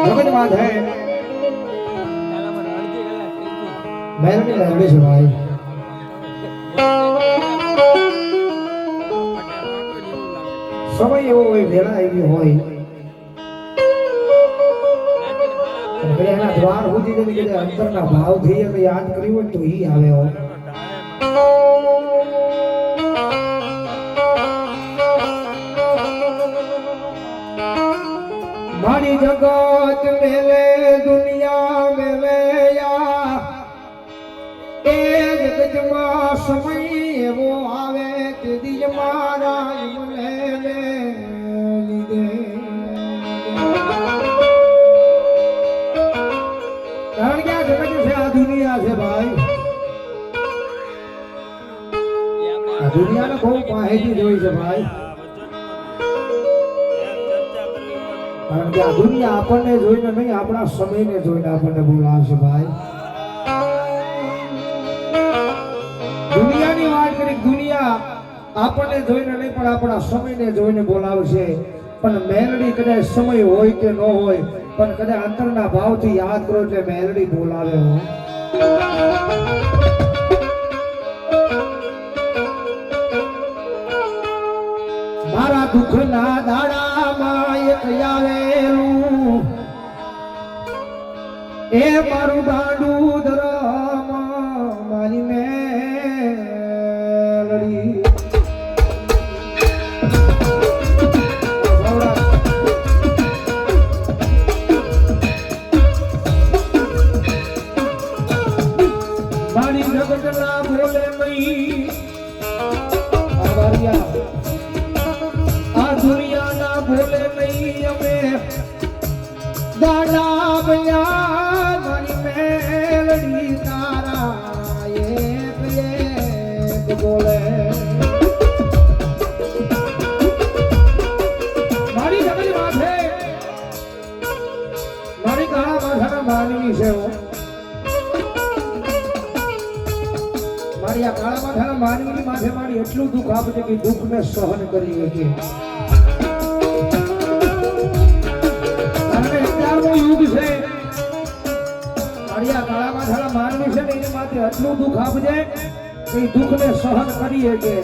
જગત માથે મેલડી લાગે છે ભાઈ સમય એવો હોય વેળા આવી હોય એના દ્વાર સુધી કદી અંતરના ભાવ થઈ યાદ કર્યું હોય તો ઈ આવે હો મારી જગત મેલે દુનિયા મેલે યા એ જગતમાં સમય એવો આવે કે દિલ મારા મને લીધે કારણ કે આ જગત છે આ દુનિયા છે ભાઈ આ દુનિયાને બહુ પાહેથી જોઈ છે ભાઈ કારણ કે આ દુનિયા આપણને જોઈને નહીં આપણા સમયને જોઈને આપણને બોલાવશે ભાઈ દુનિયાની વાત કરી દુનિયા આપણને જોઈને નહીં પણ આપણા સમયને જોઈને બોલાવશે પણ મેલડી કદાચ સમય હોય કે ન હોય પણ કદાચ અંતરના ભાવથી યાદ કરો એટલે મેલડી બોલાવે હો મારા દુઃખના દાડામાં એક આવેલું એ મારું ગાંડું ધરમ મારી મેલડી મારી જગતના બોલે નહીં દુનિયાના બોલે નહીં અમે દાડા બયા મારી મેલડી તારા એક બોલે મારી જગત માથે મારી કાળા માથાના માનવી છે મારી આ કાળા માથાના માનવીની માથે મારી એટલું દુઃખ આપશે કે દુઃખને સહન કરી શકે યુગ છે મારી આ કાળા માથાના માનવી છે ને એની માથે એટલું દુઃખ આપજે કે દુઃખને સહન કરીએ કે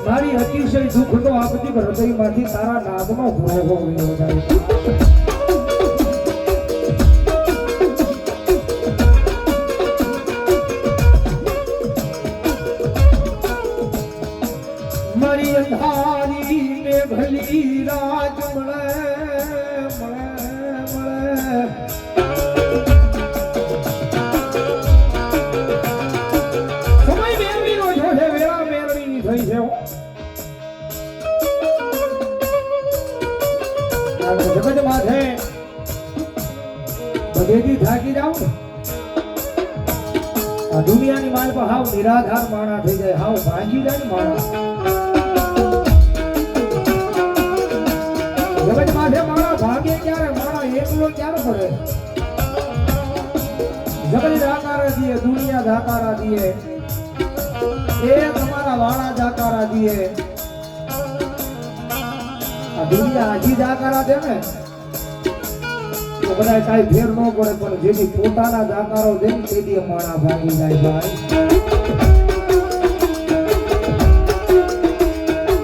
મારી અતિશય દુઃખનો આપતી હૃદયમાંથી તારા નામનો ભોગો વિનો જાય મારી અંધારી ને ભલી રાત મળે જગત માથે બધેથી થાકી જાવ આ દુનિયાની માલ પર હાવ નિરાધાર માણા થઈ જાય હાવ ભાંગી જાય માણા જગત માથે માણા ભાગે ક્યારે માણા એકલો ક્યારે પડે જગત દાકારા દીએ દુનિયા દાકારા દીએ એ તમારા વાળા દાકારા દીએ દુનિયા હજી દાકારા છે ને તો બધા કઈ ફેર ન પડે પણ જેથી પોતાના દાકારો દે તેથી માણા ભાગી જાય ભાઈ